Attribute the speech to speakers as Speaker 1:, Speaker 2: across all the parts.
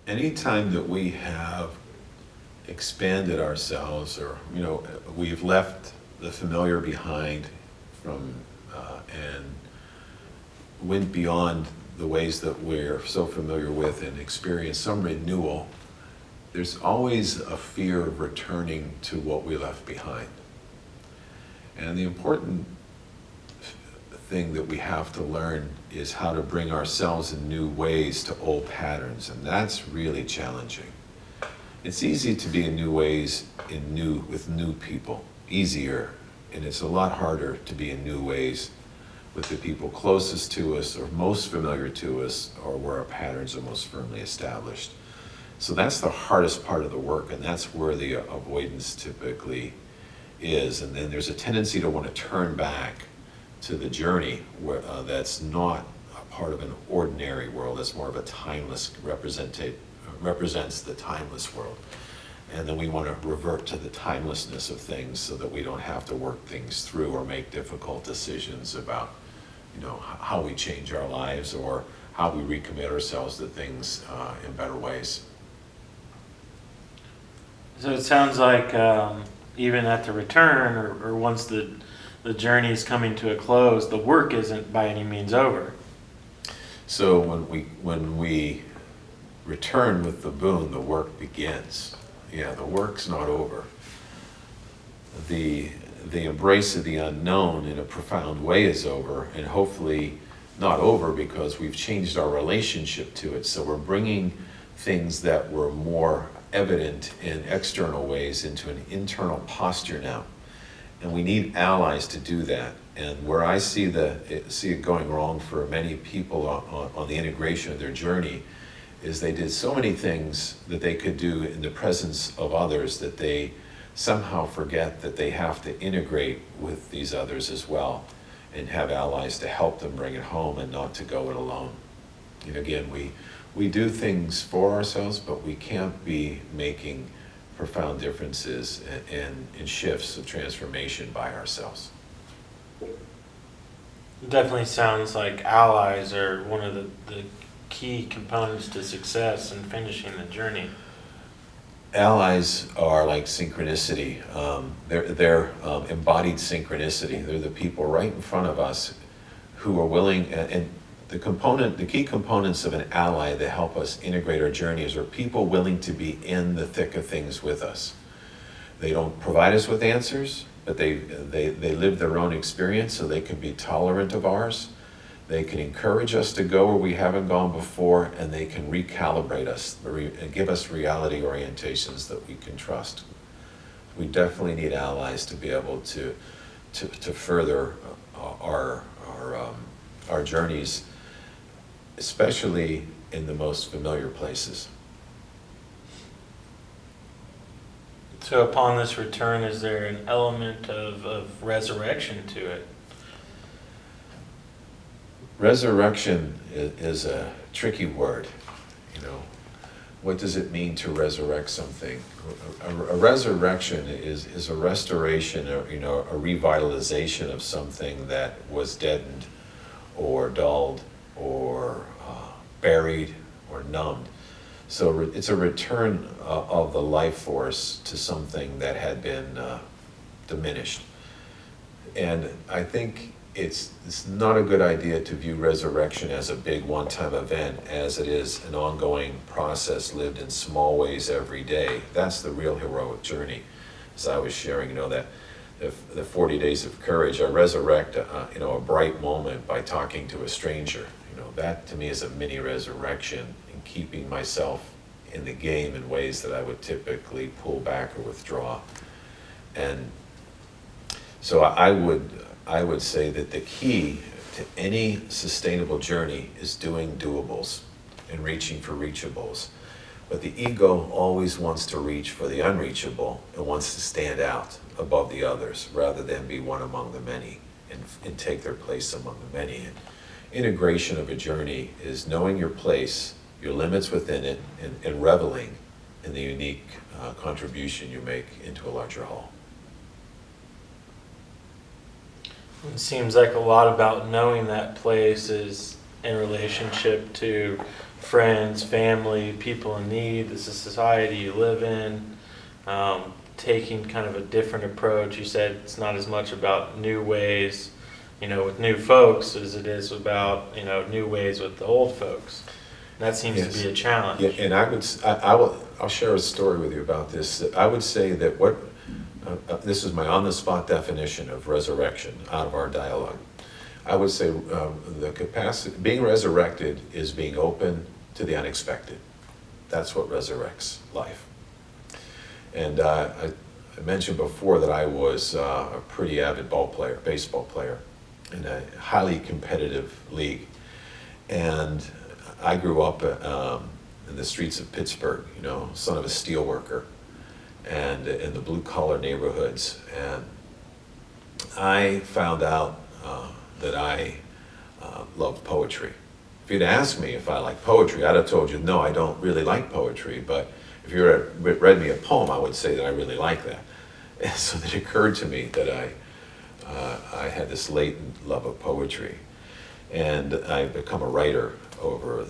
Speaker 1: anytime that we have expanded ourselves, or we've left the familiar behind from and went beyond the ways that we're so familiar with and experienced some renewal, there's always a fear of returning to what we left behind. And the important thing that we have to learn is how to bring ourselves in new ways to old patterns, and that's really challenging. It's easy to be in new ways with new people, easier, and it's a lot harder to be in new ways with the people closest to us or most familiar to us, or where our patterns are most firmly established. So that's the hardest part of the work, and that's where the avoidance typically is. And then there's a tendency to want to turn back to the journey where that's not a part of an ordinary world. That's more of a timeless represents the timeless world. And then we want to revert to the timelessness of things so that we don't have to work things through or make difficult decisions about how we change our lives or how we recommit ourselves to things in better ways.
Speaker 2: So it sounds like even at the return, or once the journey is coming to a close, the work isn't by any means over.
Speaker 1: So when we return with the boon, the work begins. Yeah, the work's not over. The embrace of the unknown in a profound way is over, and hopefully not over because we've changed our relationship to it. So we're bringing things that were more evident in external ways into an internal posture now. And we need allies to do that. And where I see it going wrong for many people on the integration of their journey is they did so many things that they could do in the presence of others that they somehow forget that they have to integrate with these others as well and have allies to help them bring it home and not to go it alone. And again, we do things for ourselves, but we can't be making profound differences and shifts of transformation by ourselves.
Speaker 2: It definitely sounds like allies are one of the key components to success in finishing the journey.
Speaker 1: Allies are like synchronicity. They're embodied synchronicity. They're the people right in front of us who are willing, and the key components of an ally that help us integrate our journeys are people willing to be in the thick of things with us. They don't provide us with answers, but they live their own experience, so they can be tolerant of ours. They can encourage us to go where we haven't gone before, and they can recalibrate us and give us reality orientations that we can trust. We definitely need allies to be able to further our journeys, especially in the most familiar places.
Speaker 2: So upon this return, is there an element of resurrection to it?
Speaker 1: Resurrection is a tricky word. What does it mean to resurrect something? A resurrection is a restoration, or a revitalization of something that was deadened or dulled or buried or numbed. So it's a return of the life force to something that had been diminished. And I think it's not a good idea to view resurrection as a big one-time event, as it is an ongoing process lived in small ways every day. That's the real heroic journey. As I was sharing, that the 40 days of courage, I resurrect a bright moment by talking to a stranger. That to me is a mini resurrection, in keeping myself in the game in ways that I would typically pull back or withdraw. And so I would say that the key to any sustainable journey is doing doables and reaching for reachables. But the ego always wants to reach for the unreachable and wants to stand out above the others rather than be one among the many and take their place among the many. And integration of a journey is knowing your place, your limits within it, and reveling in the unique contribution you make into a larger whole.
Speaker 2: It seems like a lot about knowing that place is in relationship to friends, family, people in need, the society you live in, taking kind of a different approach. You said it's not as much about new ways, with new folks as it is about, new ways with the old folks. That seems to be a challenge.
Speaker 1: Yeah, and I'll share a story with you about this. I would say that this is my on-the-spot definition of resurrection out of our dialogue. I would say the capacity, being resurrected is being open to the unexpected. That's what resurrects life. And I mentioned before that I was a pretty avid baseball player in a highly competitive league. And I grew up in the streets of Pittsburgh, son of a steel worker, and in the blue-collar neighborhoods. And I found out that I loved poetry. If you'd asked me if I like poetry, I'd have told you, no, I don't really like poetry. But if you read me a poem, I would say that I really like that. And so it occurred to me that I had this latent love of poetry. And I've become a writer over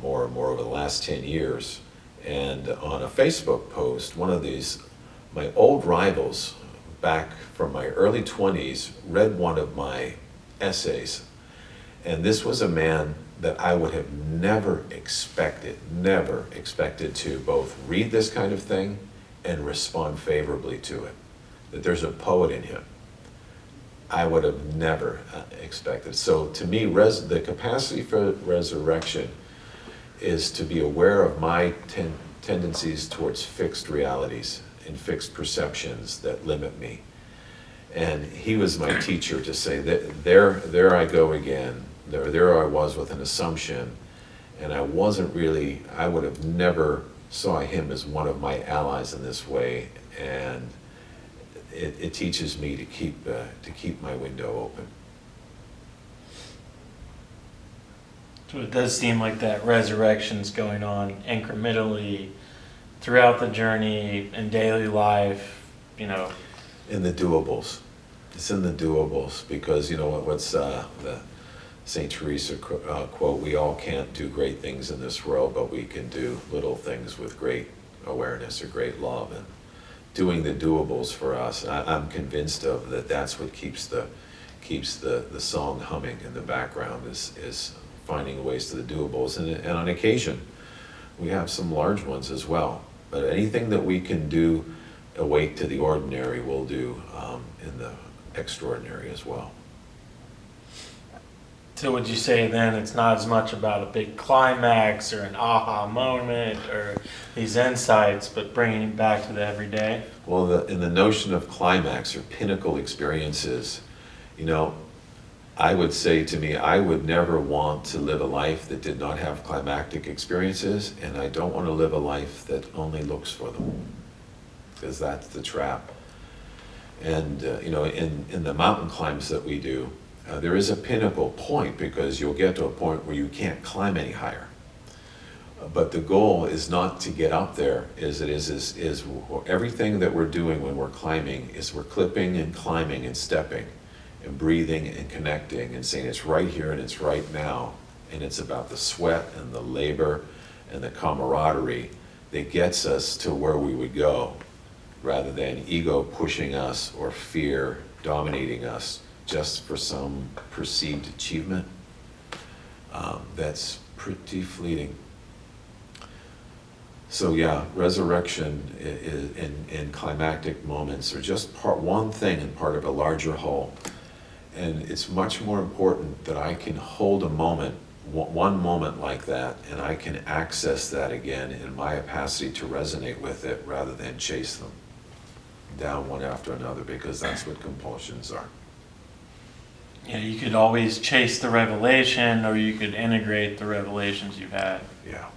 Speaker 1: more and more over the last 10 years. And on a Facebook post, one of my old rivals back from my early 20s read one of my essays. And this was a man that I would have never expected to both read this kind of thing and respond favorably to it. That there's a poet in him. I would have never expected. So to me, the capacity for resurrection is to be aware of my tendencies towards fixed realities and fixed perceptions that limit me. And he was my teacher to say that there I go again. There I was with an assumption, and I would have never saw him as one of my allies in this way. And it teaches me to keep my window open.
Speaker 2: So it does seem like that resurrection's going on incrementally throughout the journey in daily life,
Speaker 1: In the doables. It's in the doables, because what's the St. Teresa quote, we all can't do great things in this world, but we can do little things with great awareness or great love. And doing the doables for us, I'm convinced of that. That's what keeps the song humming in the background, is finding ways to the doables. And on occasion, we have some large ones as well. But anything that we can do awake to the ordinary, we'll do in the extraordinary as well.
Speaker 2: So would you say then it's not as much about a big climax or an aha moment or these insights, but bringing it back to the everyday?
Speaker 1: Well, in the notion of climax or pinnacle experiences, I would say to me, I would never want to live a life that did not have climactic experiences, and I don't want to live a life that only looks for them, because that's the trap. And in the mountain climbs that we do, there is a pinnacle point, because you'll get to a point where you can't climb any higher. But the goal is not to get up there, is everything that we're doing when we're climbing is we're clipping and climbing and stepping and breathing and connecting and saying it's right here and it's right now. And it's about the sweat and the labor and the camaraderie that gets us to where we would go, rather than ego pushing us or fear dominating us just for some perceived achievement. That's pretty fleeting. So yeah, resurrection in climactic moments are just one thing and part of a larger whole. And it's much more important that I can hold a moment, one moment like that, and I can access that again in my capacity to resonate with it, rather than chase them down one after another, because that's what compulsions are.
Speaker 2: Yeah, you could always chase the revelation, or you could integrate the revelations you've had.
Speaker 1: Yeah.